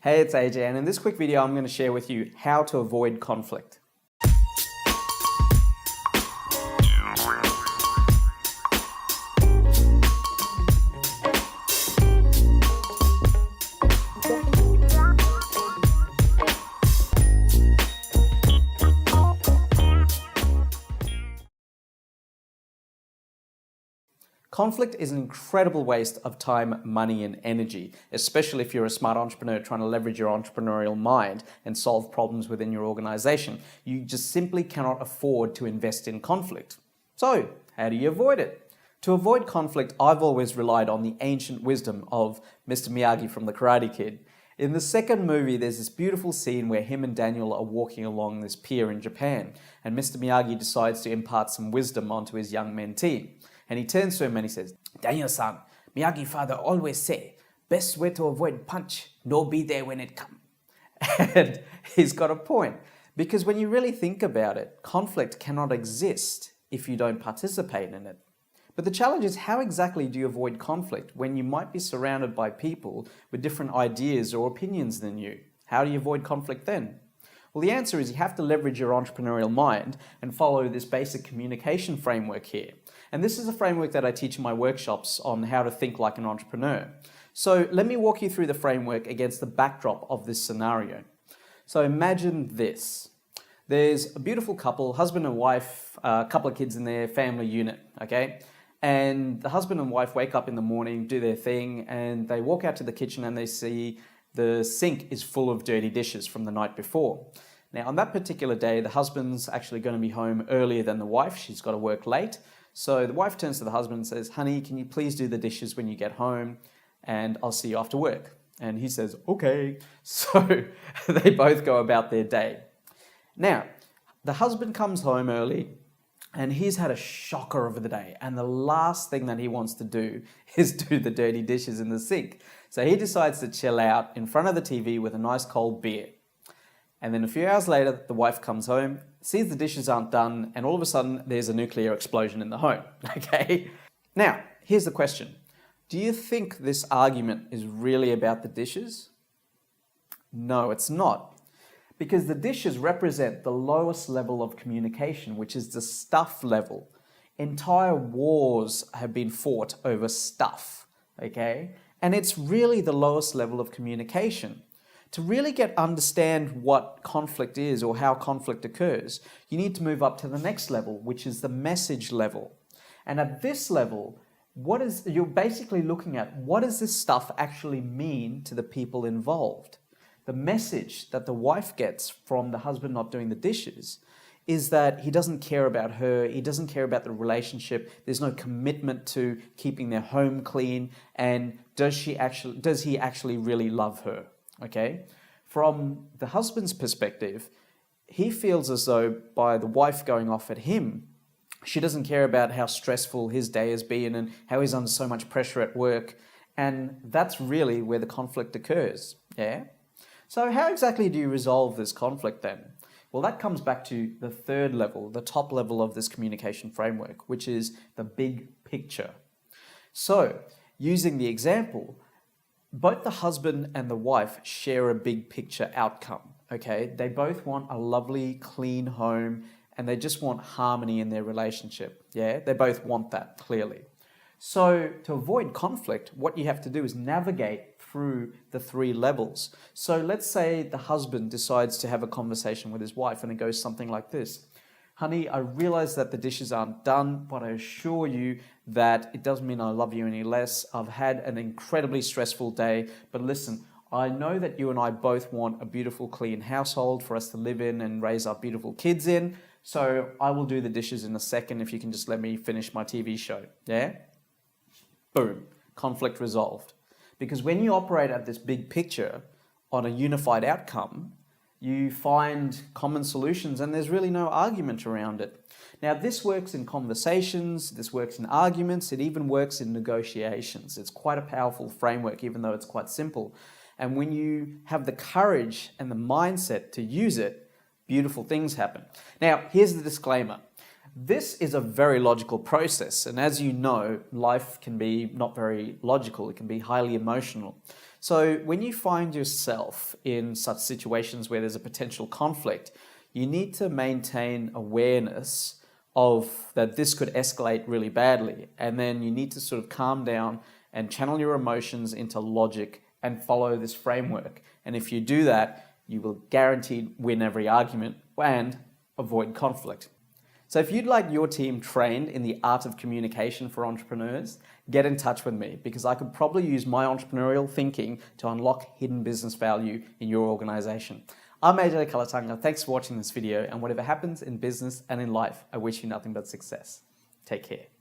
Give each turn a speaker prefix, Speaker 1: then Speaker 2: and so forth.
Speaker 1: Hey, it's AJ, and in this quick video I'm going to share with you how to avoid conflict. Conflict is an incredible waste of time, money, and energy, especially if you're a smart entrepreneur trying to leverage your entrepreneurial mind and solve problems within your organization. You just simply cannot afford to invest in conflict. So, how do you avoid it? To avoid conflict, I've always relied on the ancient wisdom of Mr. Miyagi from The Karate Kid. In the second movie, there's this beautiful scene where him and Daniel are walking along this pier in Japan, and Mr. Miyagi decides to impart some wisdom onto his young mentee. And he turns to him and he says, "Daniel-san, Miyagi father always say, best way to avoid punch, no be there when it come." And he's got a point. Because when you really think about it, conflict cannot exist if you don't participate in it. But the challenge is, how exactly do you avoid conflict when you might be surrounded by people with different ideas or opinions than you? How do you avoid conflict then? Well, the answer is you have to leverage your entrepreneurial mind and follow this basic communication framework here. And this is a framework that I teach in my workshops on how to think like an entrepreneur. So let me walk you through the framework against the backdrop of this scenario. So imagine this. There's a beautiful couple, husband and wife, a couple of kids in their family unit, okay? And the husband and wife wake up in the morning, do their thing, and they walk out to the kitchen and they see the sink is full of dirty dishes from the night before. Now, on that particular day, the husband's actually going to be home earlier than the wife. She's got to work late. So the wife turns to the husband and says, "Honey, can you please do the dishes when you get home? And I'll see you after work." And he says, "Okay." So they both go about their day. Now, the husband comes home early and he's had a shocker of the day. And the last thing that he wants to do is do the dirty dishes in the sink. So he decides to chill out in front of the TV with a nice cold beer. And then a few hours later, the wife comes home, sees the dishes aren't done, and all of a sudden there's a nuclear explosion in the home, okay? Now, here's the question. Do you think this argument is really about the dishes? No, it's not. Because the dishes represent the lowest level of communication, which is the stuff level. Entire wars have been fought over stuff, okay? And it's really the lowest level of communication. To really understand what conflict is or how conflict occurs, you need to move up to the next level, which is the message level. And at this level, you're basically looking at what does this stuff actually mean to the people involved? The message that the wife gets from the husband not doing the dishes is that he doesn't care about her, he doesn't care about the relationship, there's no commitment to keeping their home clean, and does he actually really love her? Okay, from the husband's perspective, he feels as though by the wife going off at him, she doesn't care about how stressful his day has been and how he's under so much pressure at work. And that's really where the conflict occurs. Yeah. So how exactly do you resolve this conflict then? Well, that comes back to the third level, the top level of this communication framework, which is the big picture. So using the example, both the husband and the wife share a big picture outcome, okay? They both want a lovely, clean home and they just want harmony in their relationship, yeah? They both want that, clearly. So to avoid conflict, what you have to do is navigate through the three levels. So let's say the husband decides to have a conversation with his wife and it goes something like this. "Honey, I realize that the dishes aren't done, but I assure you that it doesn't mean I love you any less. I've had an incredibly stressful day, but listen, I know that you and I both want a beautiful, clean household for us to live in and raise our beautiful kids in. So I will do the dishes in a second if you can just let me finish my TV show." Yeah? Boom. Conflict resolved. Because when you operate at this big picture on a unified outcome, you find common solutions and there's really no argument around it. Now, this works in conversations, this works in arguments, it even works in negotiations. It's quite a powerful framework, even though it's quite simple. And when you have the courage and the mindset to use it, beautiful things happen. Now, here's the disclaimer. This is a very logical process, and as you know, life can be not very logical, it can be highly emotional. So when you find yourself in such situations where there's a potential conflict, you need to maintain awareness of that this could escalate really badly. And then you need to sort of calm down and channel your emotions into logic and follow this framework. And if you do that, you will guaranteed win every argument and avoid conflict. So if you'd like your team trained in the art of communication for entrepreneurs, get in touch with me because I could probably use my entrepreneurial thinking to unlock hidden business value in your organization. I'm AJ Kalatanga. Thanks for watching this video, and whatever happens in business and in life, I wish you nothing but success. Take care.